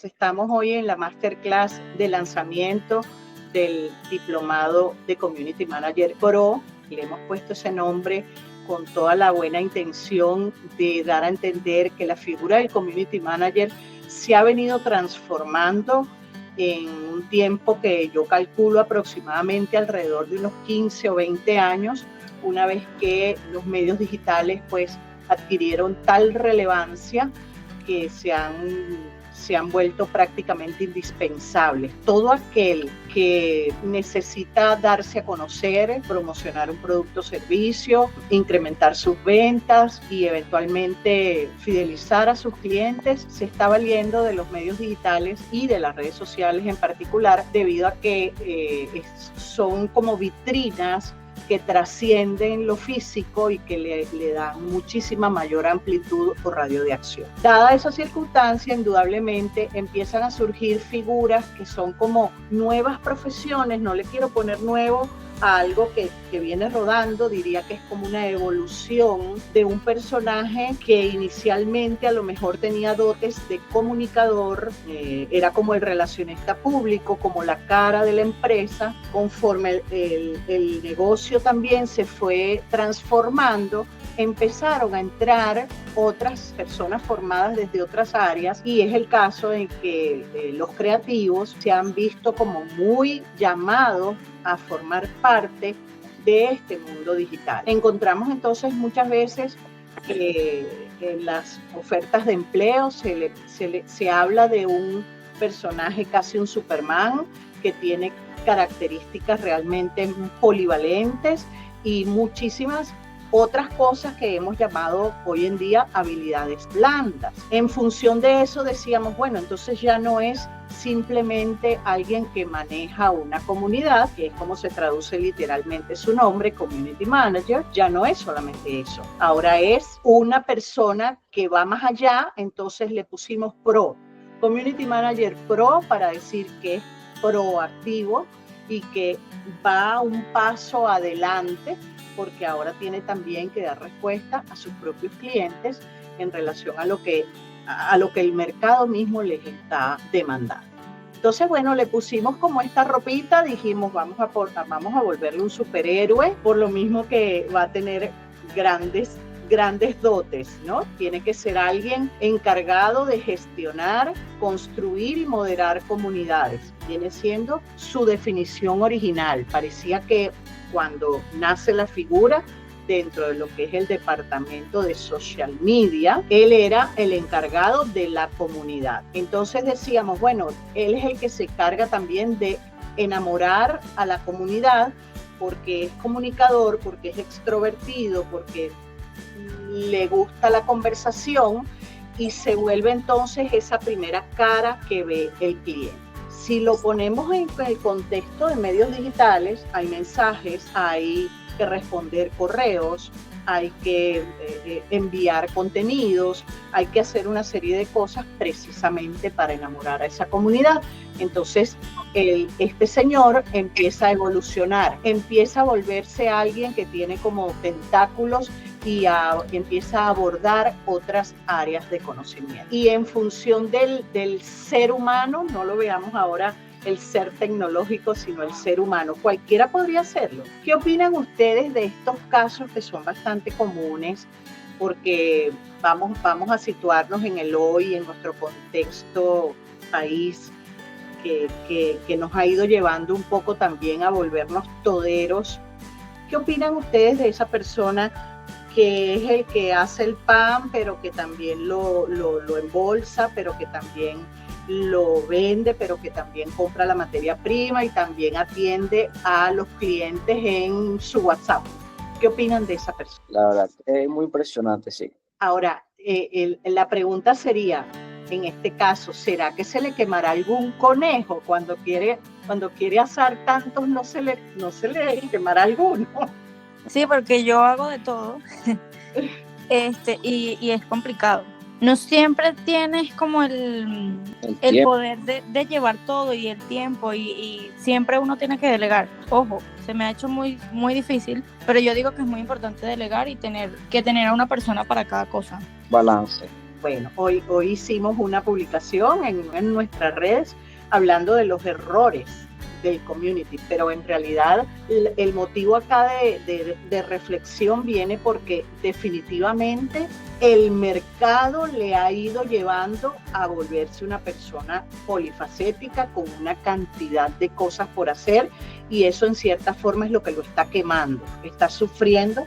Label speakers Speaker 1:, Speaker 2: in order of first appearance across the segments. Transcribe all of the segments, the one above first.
Speaker 1: Estamos hoy en la masterclass de lanzamiento del diplomado de Community Manager Pro. Le hemos puesto ese nombre con toda la buena intención de dar a entender que la figura del Community Manager se ha venido transformando en un tiempo que yo calculo aproximadamente alrededor de unos 15 o 20 años, una vez que los medios digitales pues adquirieron tal relevancia que se han vuelto prácticamente indispensables. Todo aquel que necesita darse a conocer, promocionar un producto o servicio, incrementar sus ventas y eventualmente fidelizar a sus clientes, se está valiendo de los medios digitales y de las redes sociales en particular, debido a que son como vitrinas que trascienden lo físico y que le dan muchísima mayor amplitud o radio de acción. Dada esa circunstancia, indudablemente empiezan a surgir figuras que son como nuevas profesiones. No le quiero poner nuevo a algo que viene rodando, diría que es como una evolución de un personaje que inicialmente a lo mejor tenía dotes de comunicador, era como el relacionista público, como la cara de la empresa. Conforme el negocio también se fue transformando, empezaron a entrar otras personas formadas desde otras áreas, y es el caso en que los creativos se han visto como muy llamados a formar parte de este mundo digital. Encontramos entonces muchas veces en las ofertas de empleo se habla de un personaje casi un Superman que tiene características realmente polivalentes y muchísimas otras cosas que hemos llamado hoy en día habilidades blandas. En función de eso decíamos, bueno, entonces ya no es simplemente alguien que maneja una comunidad, que es como se traduce literalmente su nombre, Community Manager, ya no es solamente eso. Ahora es una persona que va más allá, entonces le pusimos Pro, Community Manager Pro, para decir que es proactivo y que va un paso adelante, porque ahora tiene también que dar respuesta a sus propios clientes en relación a lo que el mercado mismo les está demandando. Entonces, bueno, le pusimos como esta ropita, dijimos, vamos a volverle un superhéroe, por lo mismo que va a tener grandes dotes, ¿no? Tiene que ser alguien encargado de gestionar, construir y moderar comunidades. Viene siendo su definición original. Parecía que cuando nace la figura dentro de lo que es el departamento de social media, él era el encargado de la comunidad. Entonces decíamos, bueno, él es el que se encarga también de enamorar a la comunidad, porque es comunicador, porque es extrovertido, porque le gusta la conversación, y se vuelve entonces esa primera cara que ve el cliente. Si lo ponemos en el contexto de medios digitales, hay mensajes, hay que responder correos, hay que enviar contenidos, hay que hacer una serie de cosas precisamente para enamorar a esa comunidad. Entonces, este señor empieza a evolucionar, empieza a volverse alguien que tiene como tentáculos y empieza a abordar otras áreas de conocimiento. Y en función del ser humano, no lo veamos ahora el ser tecnológico, sino el ser humano. Cualquiera podría hacerlo. ¿Qué opinan ustedes de estos casos que son bastante comunes? Porque vamos a situarnos en el hoy, en nuestro contexto país, que nos ha ido llevando un poco también a volvernos toderos. ¿Qué opinan ustedes de esa persona que es el que hace el pan, pero que también lo embolsa, pero que también lo vende, pero que también compra la materia prima y también atiende a los clientes en su WhatsApp? ¿Qué opinan de esa persona?
Speaker 2: La verdad, es muy impresionante, sí.
Speaker 1: Ahora, la pregunta sería, en este caso, ¿será que se le quemará algún conejo cuando quiere asar tantos? ¿No se le quemará alguno?
Speaker 3: Sí, porque yo hago de todo y es complicado. No siempre tienes como el poder de llevar todo y el tiempo, y siempre uno tiene que delegar. Ojo, se me ha hecho muy, muy difícil, pero yo digo que es muy importante delegar y tener a una persona para cada cosa.
Speaker 2: Balance.
Speaker 1: Bueno, hoy hicimos una publicación en nuestras redes hablando de los errores del community, pero en realidad el motivo acá de reflexión viene porque definitivamente el mercado le ha ido llevando a volverse una persona polifacética con una cantidad de cosas por hacer, y eso en cierta forma es lo que lo está quemando, está sufriendo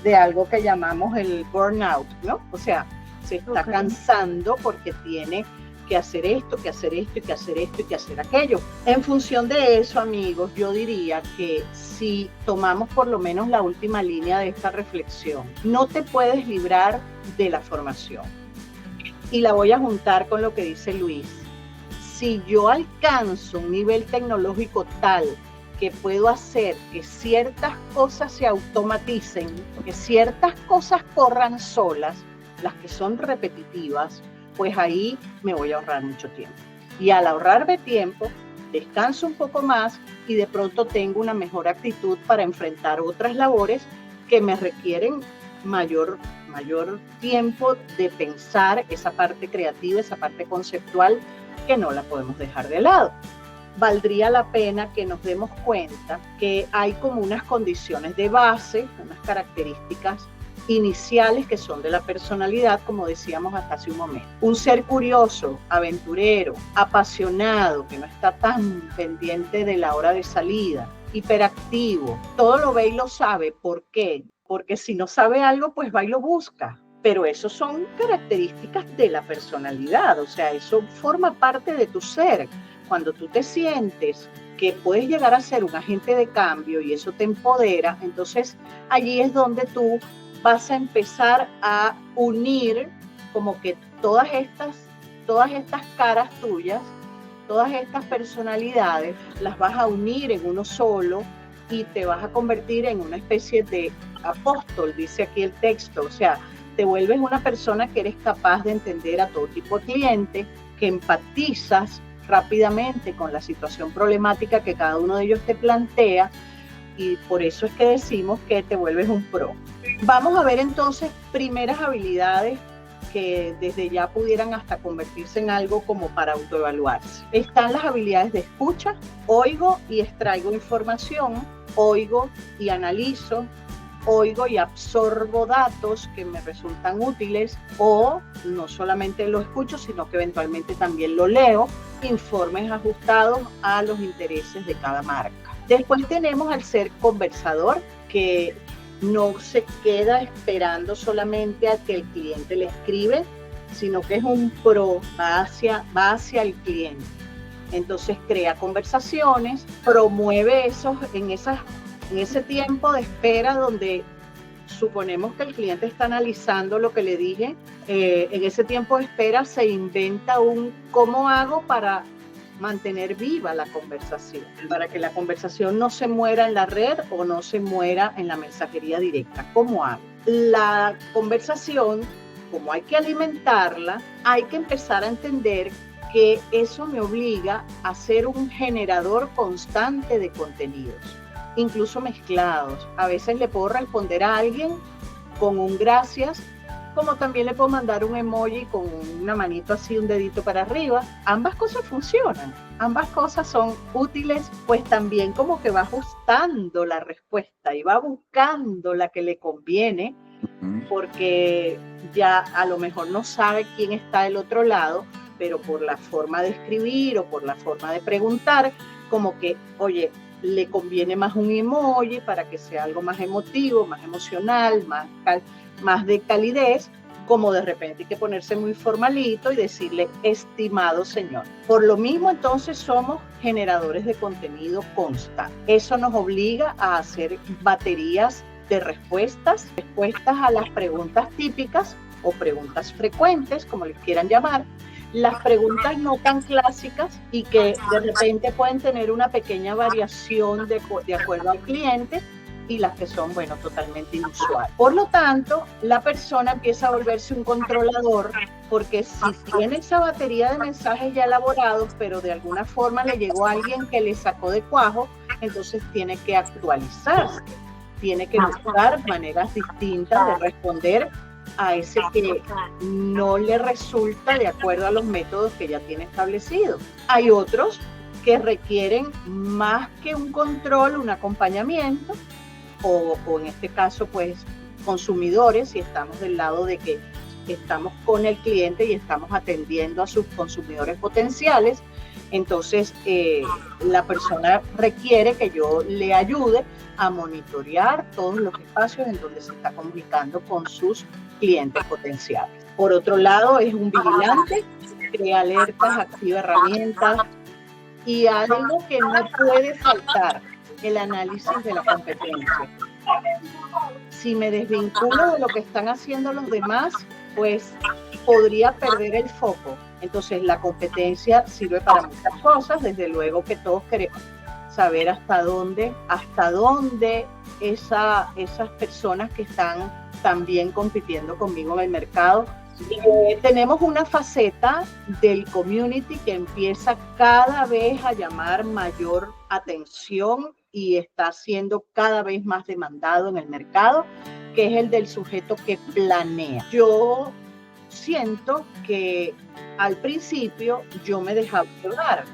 Speaker 1: de algo que llamamos el burnout, ¿no? O sea, se está cansando porque tiene que hacer esto, que hacer esto, y que hacer esto, y que hacer aquello. En función de eso, amigos, yo diría que si tomamos por lo menos la última línea de esta reflexión, no te puedes librar de la formación. Y la voy a juntar con lo que dice Luis. Si yo alcanzo un nivel tecnológico tal que puedo hacer que ciertas cosas se automaticen, que ciertas cosas corran solas, las que son repetitivas, pues ahí me voy a ahorrar mucho tiempo. Y al ahorrarme tiempo, descanso un poco más y de pronto tengo una mejor actitud para enfrentar otras labores que me requieren mayor tiempo de pensar esa parte creativa, esa parte conceptual, que no la podemos dejar de lado. Valdría la pena que nos demos cuenta que hay como unas condiciones de base, unas características iniciales que son de la personalidad, como decíamos hasta hace un momento. Un ser curioso, aventurero, apasionado, que no está tan pendiente de la hora de salida, hiperactivo, todo lo ve y lo sabe. ¿Por qué? Porque si no sabe algo, pues va y lo busca. Pero eso son características de la personalidad, o sea, eso forma parte de tu ser. Cuando tú te sientes que puedes llegar a ser un agente de cambio y eso te empodera, entonces allí es donde tú vas a empezar a unir como que todas estas caras tuyas, todas estas personalidades, las vas a unir en uno solo y te vas a convertir en una especie de apóstol, dice aquí el texto. O sea, te vuelves una persona que eres capaz de entender a todo tipo de cliente, que empatizas rápidamente con la situación problemática que cada uno de ellos te plantea, y por eso es que decimos que te vuelves un pro. Vamos a ver entonces primeras habilidades que desde ya pudieran hasta convertirse en algo como para autoevaluarse. Están las habilidades de escucha: oigo y extraigo información, oigo y analizo, oigo y absorbo datos que me resultan útiles, o no solamente lo escucho, sino que eventualmente también lo leo, informes ajustados a los intereses de cada marca. Después tenemos al ser conversador, que no se queda esperando solamente a que el cliente le escribe, sino que es un pro, va hacia el cliente. Entonces crea conversaciones, promueve en ese tiempo de espera donde suponemos que el cliente está analizando lo que le dije. En ese tiempo de espera se inventa un cómo hago para mantener viva la conversación, para que la conversación no se muera en la red o no se muera en la mensajería directa. ¿Cómo hago? La conversación, como hay que alimentarla, hay que empezar a entender que eso me obliga a ser un generador constante de contenidos, incluso mezclados. A veces le puedo responder a alguien con un gracias, como también le puedo mandar un emoji con una manito así, un dedito para arriba. Ambas cosas funcionan, ambas cosas son útiles, pues también como que va ajustando la respuesta y va buscando la que le conviene, porque ya a lo mejor no sabe quién está del otro lado, pero por la forma de escribir o por la forma de preguntar, como que, oye, le conviene más un emoji para que sea algo más emotivo, más emocional, más de calidez, como de repente hay que ponerse muy formalito y decirle estimado señor. Por lo mismo, entonces somos generadores de contenido constante. Eso nos obliga a hacer baterías de respuestas a las preguntas típicas o preguntas frecuentes, como les quieran llamar, las preguntas no tan clásicas y que de repente pueden tener una pequeña variación de acuerdo al cliente, y las que son, bueno, totalmente inusuales. Por lo tanto, la persona empieza a volverse un controlador, porque si tiene esa batería de mensajes ya elaborados, pero de alguna forma le llegó a alguien que le sacó de cuajo, entonces tiene que actualizarse, tiene que buscar maneras distintas de responder a ese que no le resulta de acuerdo a los métodos que ya tiene establecidos. Hay otros que requieren más que un control, un acompañamiento, o en este caso, pues, consumidores, si estamos del lado de que estamos con el cliente y estamos atendiendo a sus consumidores potenciales. Entonces, la persona requiere que yo le ayude a monitorear todos los espacios en donde se está comunicando con sus clientes potenciales. Por otro lado, es un vigilante, crea alertas, activa herramientas y algo que no puede faltar, el análisis de la competencia. Si me desvinculo de lo que están haciendo los demás, pues podría perder el foco. Entonces la competencia sirve para muchas cosas, desde luego que todos queremos saber hasta dónde esas personas que están también compitiendo conmigo en el mercado. Tenemos una faceta del community que empieza cada vez a llamar mayor atención y está siendo cada vez más demandado en el mercado, que es el del sujeto que planea. Yo siento que al principio yo me dejaba llevar.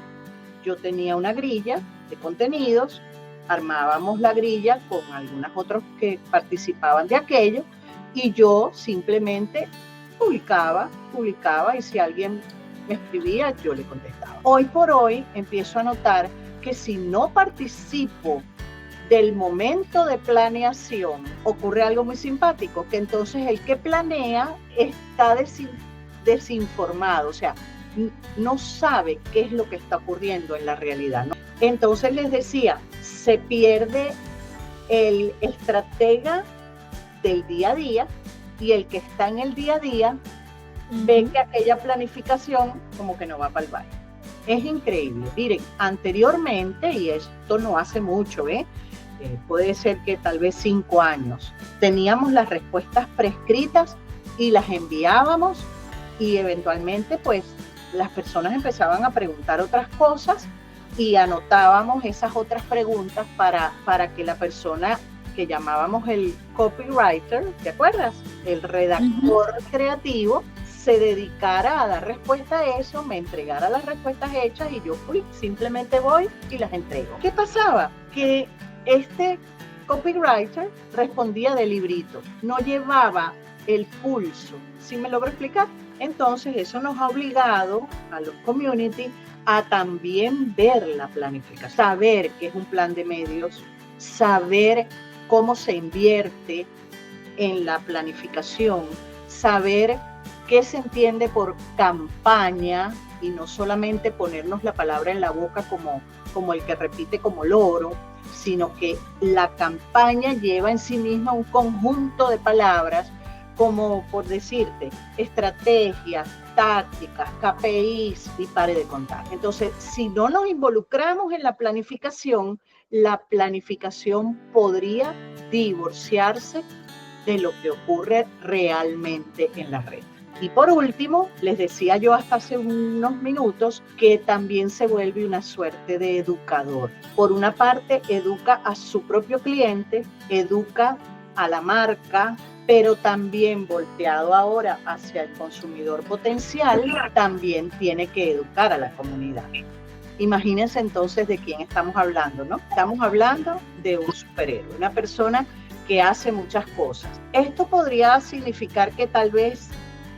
Speaker 1: Yo tenía una grilla de contenidos, armábamos la grilla con algunos otros que participaban de aquello y yo simplemente publicaba y si alguien me escribía yo le contestaba. Hoy por hoy empiezo a notar que si no participo del momento de planeación, ocurre algo muy simpático, que entonces el que planea está desinformado, o sea, no sabe qué es lo que está ocurriendo en la realidad, ¿no? Entonces les decía, se pierde el estratega del día a día y el que está en el día a día ve que aquella planificación como que no va para el baile. Es increíble. Miren, anteriormente, y esto no hace mucho, puede ser que tal vez 5 años, teníamos las respuestas prescritas y las enviábamos y eventualmente pues las personas empezaban a preguntar otras cosas y anotábamos esas otras preguntas para que la persona que llamábamos el copywriter, ¿te acuerdas? El redactor creativo, se dedicara a dar respuesta a eso, me entregara las respuestas hechas y yo simplemente voy y las entrego. ¿Qué pasaba? Que este copywriter respondía de librito, no llevaba el pulso. ¿Sí me logro explicar? Entonces eso nos ha obligado a los community a también ver la planificación, saber qué es un plan de medios, saber cómo se invierte en la planificación, saber qué se entiende por campaña y no solamente ponernos la palabra en la boca como el que repite como loro, sino que la campaña lleva en sí misma un conjunto de palabras como, por decirte, estrategias, tácticas, KPIs y pare de contar. Entonces, si no nos involucramos en la planificación podría divorciarse de lo que ocurre realmente en la red. Y por último, les decía yo hasta hace unos minutos que también se vuelve una suerte de educador. Por una parte, educa a su propio cliente, educa a la marca, pero también volteado ahora hacia el consumidor potencial, también tiene que educar a la comunidad. Imagínense entonces de quién estamos hablando, ¿no? Estamos hablando de un superhéroe, una persona que hace muchas cosas. Esto podría significar que tal vez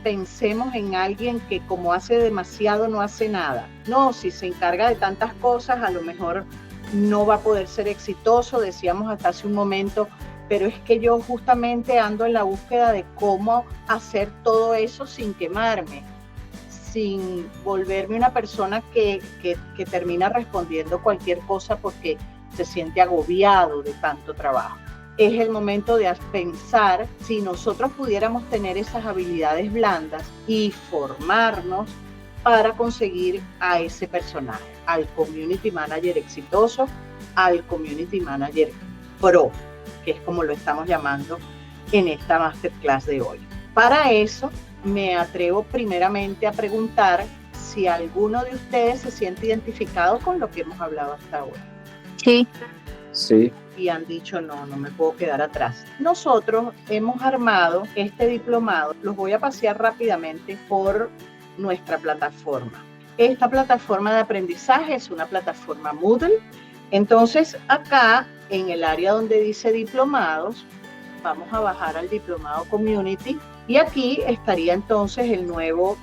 Speaker 1: pensemos en alguien que como hace demasiado no hace nada. No, si se encarga de tantas cosas, a lo mejor no va a poder ser exitoso, decíamos hasta hace un momento, pero es que yo justamente ando en la búsqueda de cómo hacer todo eso sin quemarme, sin volverme una persona que termina respondiendo cualquier cosa porque se siente agobiado de tanto trabajo. Es el momento de pensar si nosotros pudiéramos tener esas habilidades blandas y formarnos para conseguir a ese personaje, al community manager exitoso, al community manager pro, que es como lo estamos llamando en esta masterclass de hoy. Para eso me atrevo primeramente a preguntar si alguno de ustedes se siente identificado con lo que hemos hablado hasta ahora.
Speaker 3: Sí.
Speaker 2: Sí.
Speaker 1: y han dicho no me puedo quedar atrás. Nosotros hemos armado este diplomado, los voy a pasear rápidamente por nuestra plataforma. Esta plataforma de aprendizaje es una plataforma Moodle. Entonces acá en el área donde dice diplomados, vamos a bajar al diplomado Community y aquí estaría entonces el nuevo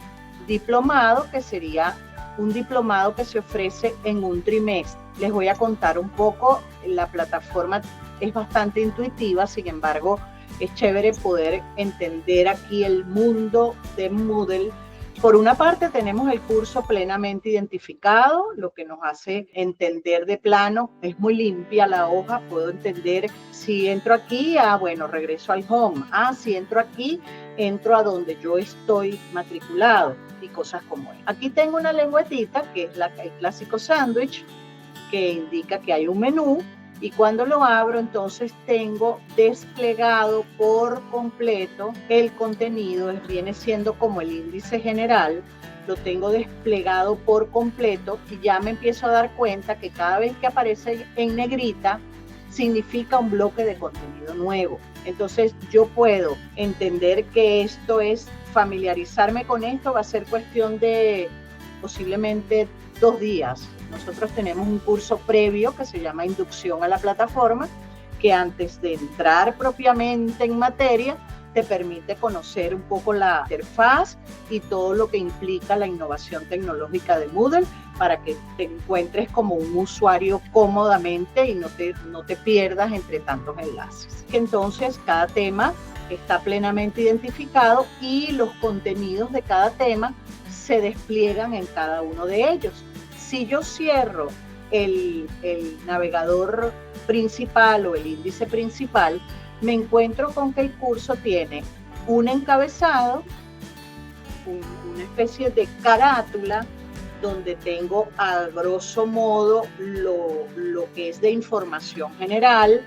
Speaker 1: diplomado, que sería un diplomado que se ofrece en un trimestre. Les voy a contar un poco, la plataforma es bastante intuitiva, sin embargo es chévere poder entender aquí el mundo de Moodle. Por una parte tenemos el curso plenamente identificado, lo que nos hace entender de plano, es muy limpia la hoja, puedo entender si entro aquí, bueno, regreso al home, si entro aquí, entro a donde yo estoy matriculado y cosas como eso. Aquí tengo una lengüetita que es el clásico sándwich, que indica que hay un menú. Y cuando lo abro, entonces tengo desplegado por completo el contenido, viene siendo como el índice general, lo tengo desplegado por completo y ya me empiezo a dar cuenta que cada vez que aparece en negrita, significa un bloque de contenido nuevo. Entonces yo puedo entender que esto es, familiarizarme con esto va a ser cuestión de posiblemente 2 días. Nosotros tenemos un curso previo que se llama Inducción a la Plataforma, que antes de entrar propiamente en materia, te permite conocer un poco la interfaz y todo lo que implica la innovación tecnológica de Moodle para que te encuentres como un usuario cómodamente y no te pierdas entre tantos enlaces. Entonces, cada tema está plenamente identificado y los contenidos de cada tema se despliegan en cada uno de ellos. Si yo cierro el navegador principal o el índice principal, me encuentro con que el curso tiene un encabezado, una especie de carátula, donde tengo a grosso modo lo que es de información general,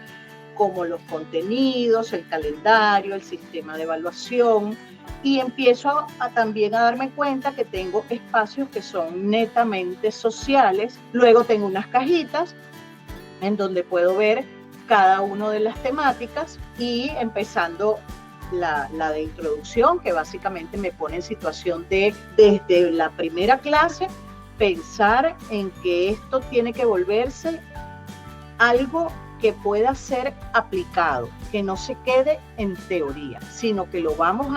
Speaker 1: como los contenidos, el calendario, el sistema de evaluación, y empiezo también a darme cuenta que tengo espacios que son netamente sociales. Luego tengo unas cajitas en donde puedo ver cada una de las temáticas y empezando la de introducción, que básicamente me pone en situación de, desde la primera clase, pensar en que esto tiene que volverse algo que pueda ser aplicado, que no se quede en teoría, sino que lo vamos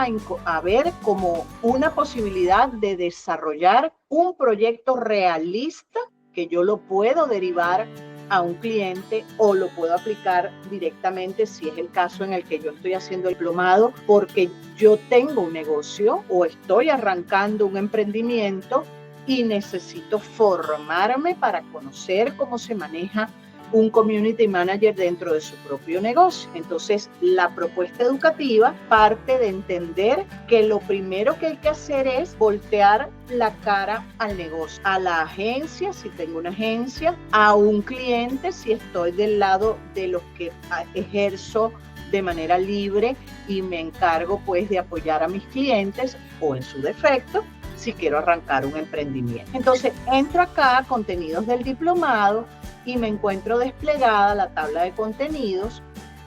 Speaker 1: a ver como una posibilidad de desarrollar un proyecto realista que yo lo puedo derivar a un cliente o lo puedo aplicar directamente si es el caso en el que yo estoy haciendo el diplomado, porque yo tengo un negocio o estoy arrancando un emprendimiento y necesito formarme para conocer cómo se maneja un community manager dentro de su propio negocio. Entonces, la propuesta educativa parte de entender que lo primero que hay que hacer es voltear la cara al negocio, a la agencia, si tengo una agencia, a un cliente, si estoy del lado de los que ejerzo de manera libre y me encargo pues de apoyar a mis clientes, o en su defecto, si quiero arrancar un emprendimiento. Entonces, entro acá a contenidos del diplomado y me encuentro desplegada la tabla de contenidos,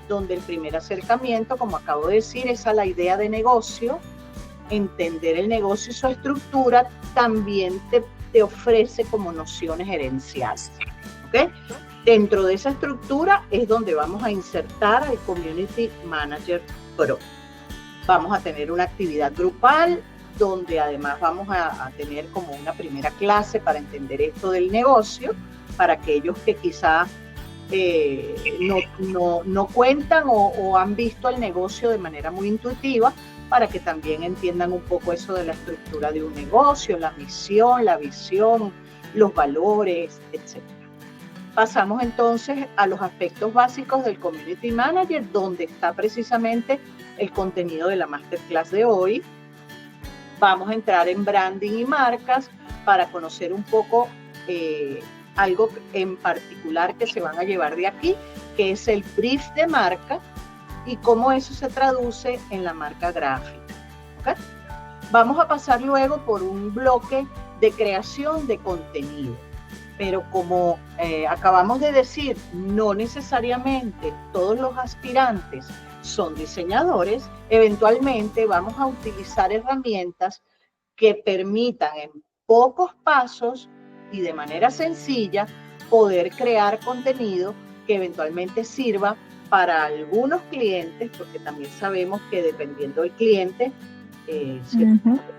Speaker 1: donde el primer acercamiento, como acabo de decir, es a la idea de negocio. Entender el negocio y su estructura también te ofrece como nociones gerenciales. ¿Okay? Dentro de esa estructura es donde vamos a insertar al Community Manager Pro. Vamos a tener una actividad grupal, donde además vamos a tener como una primera clase para entender esto del negocio, para aquellos que quizás no cuentan o han visto el negocio de manera muy intuitiva, para que también entiendan un poco eso de la estructura de un negocio, la misión, la visión, los valores, etc. Pasamos entonces a los aspectos básicos del Community Manager, donde está precisamente el contenido de la Masterclass de hoy. Vamos a entrar en branding y marcas para conocer un poco algo en particular que se van a llevar de aquí, que es el brief de marca y cómo eso se traduce en la marca gráfica. ¿Okay? Vamos a pasar luego por un bloque de creación de contenido. pero como acabamos de decir, no necesariamente todos los aspirantes son diseñadores, eventualmente vamos a utilizar herramientas que permitan en pocos pasos y de manera sencilla poder crear contenido que eventualmente sirva para algunos clientes, porque también sabemos que dependiendo del cliente, si es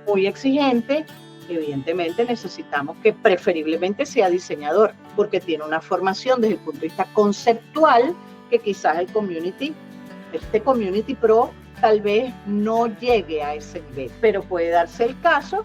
Speaker 1: muy exigente, evidentemente necesitamos que preferiblemente sea diseñador, porque tiene una formación desde el punto de vista conceptual que quizás este Community Pro tal vez no llegue a ese nivel, pero puede darse el caso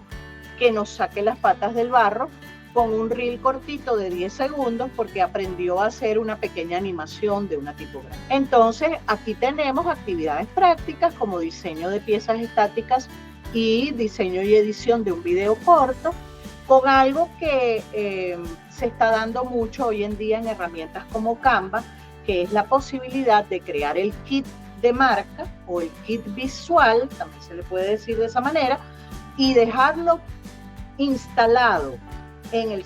Speaker 1: que nos saque las patas del barro con un reel cortito de 10 segundos porque aprendió a hacer una pequeña animación de una tipografía. Entonces, aquí tenemos actividades prácticas como diseño de piezas estáticas y diseño y edición de un video corto, con algo que se está dando mucho hoy en día en herramientas como Canva, que es la posibilidad de crear el kit de marca o el kit visual, también se le puede decir de esa manera, y dejarlo instalado en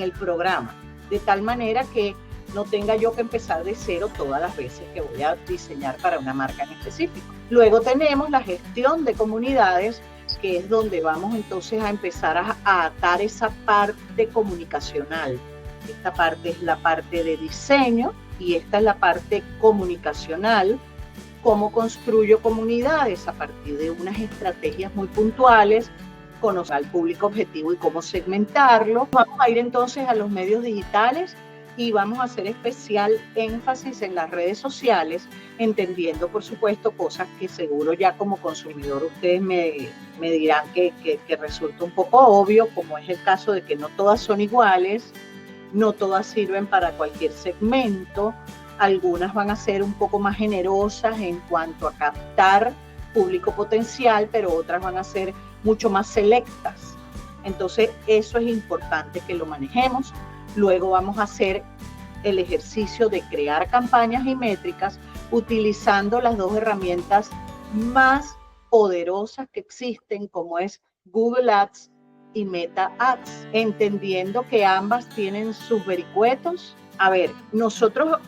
Speaker 1: el programa, de tal manera que no tenga yo que empezar de cero todas las veces que voy a diseñar para una marca en específico. Luego tenemos la gestión de comunidades, que es donde vamos entonces a empezar a atar esa parte comunicacional. Esta parte es la parte de diseño y esta es la parte comunicacional. Cómo construyo comunidades a partir de unas estrategias muy puntuales, conocer al público objetivo y cómo segmentarlo. Vamos a ir entonces a los medios digitales y vamos a hacer especial énfasis en las redes sociales, entendiendo, por supuesto, cosas que seguro ya como consumidor ustedes me dirán que resulta un poco obvio, como es el caso de que no todas son iguales, no todas sirven para cualquier segmento, algunas van a ser un poco más generosas en cuanto a captar público potencial, pero otras van a ser mucho más selectas. Entonces, eso es importante que lo manejemos. Luego vamos a hacer el ejercicio de crear campañas y métricas utilizando las dos herramientas más poderosas que existen, como es Google Ads y Meta Ads, entendiendo que ambas tienen sus vericuetos. A ver, nosotros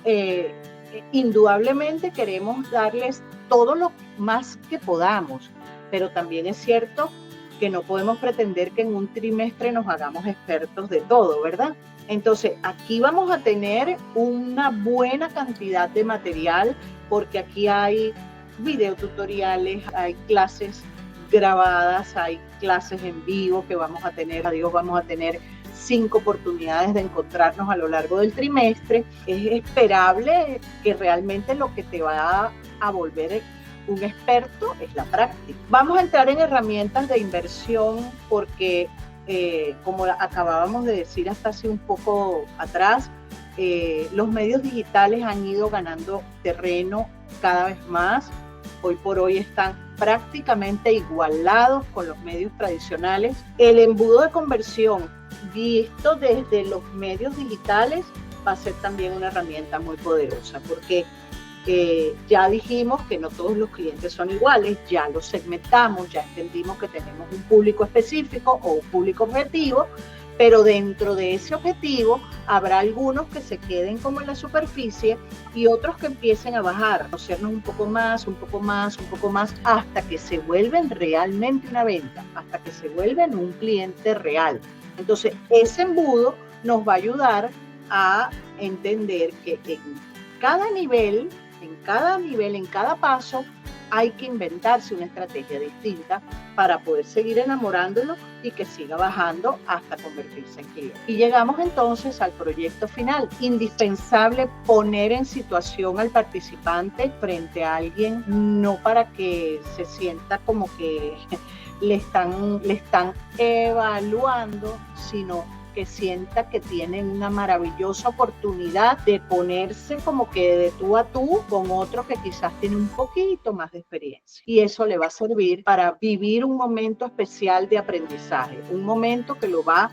Speaker 1: indudablemente queremos darles todo lo más que podamos, pero también es cierto que no podemos pretender que en un trimestre nos hagamos expertos de todo, ¿verdad? Entonces, aquí vamos a tener una buena cantidad de material, porque aquí hay videotutoriales, hay clases grabadas, hay clases en vivo que vamos a tener, vamos a tener 5 oportunidades de encontrarnos a lo largo del trimestre. Es esperable que realmente lo que te va a volver un experto es la práctica. Vamos a entrar en herramientas de inversión porque, como acabábamos de decir hasta hace un poco atrás, los medios digitales han ido ganando terreno cada vez más. Hoy por hoy están prácticamente igualados con los medios tradicionales. El embudo de conversión visto desde los medios digitales va a ser también una herramienta muy poderosa, porque ya dijimos que no todos los clientes son iguales, ya los segmentamos, ya entendimos que tenemos un público específico o un público objetivo, pero dentro de ese objetivo habrá algunos que se queden como en la superficie y otros que empiecen a bajar, conocernos un poco más, hasta que se vuelven realmente una venta, hasta que se vuelven un cliente real. Entonces, ese embudo nos va a ayudar a entender que en cada nivel, en cada paso, hay que inventarse una estrategia distinta para poder seguir enamorándolo y que siga bajando hasta convertirse en cliente. Y llegamos entonces al proyecto final. Indispensable poner en situación al participante frente a alguien, no para que se sienta como que le están evaluando, sino que sienta que tienen una maravillosa oportunidad de ponerse como que de tú a tú con otro que quizás tiene un poquito más de experiencia. Y eso le va a servir para vivir un momento especial de aprendizaje, un momento que lo va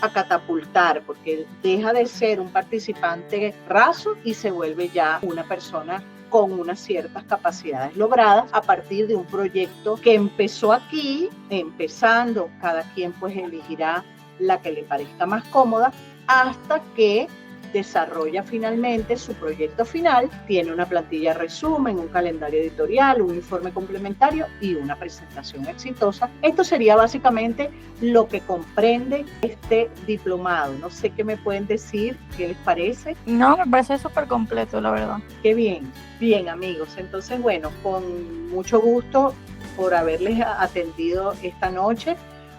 Speaker 1: a catapultar, porque deja de ser un participante raso y se vuelve ya una persona con unas ciertas capacidades logradas a partir de un proyecto que empezó aquí, empezando, cada quien pues elegirá la que le parezca más cómoda, hasta que desarrolla finalmente su proyecto final, tiene una plantilla resumen, un calendario editorial, un informe complementario y una presentación exitosa. Esto sería básicamente lo que comprende este diplomado. No sé qué me pueden decir, qué les parece.
Speaker 3: No, me parece súper completo, la verdad.
Speaker 1: Qué bien, bien amigos. Entonces, bueno, con mucho gusto por haberles atendido esta noche,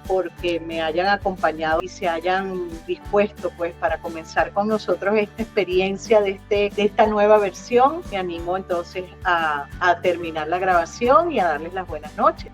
Speaker 1: porque me hayan acompañado y se hayan dispuesto pues para comenzar con nosotros esta experiencia de esta nueva versión. Me animo entonces a terminar la grabación y a darles las buenas noches.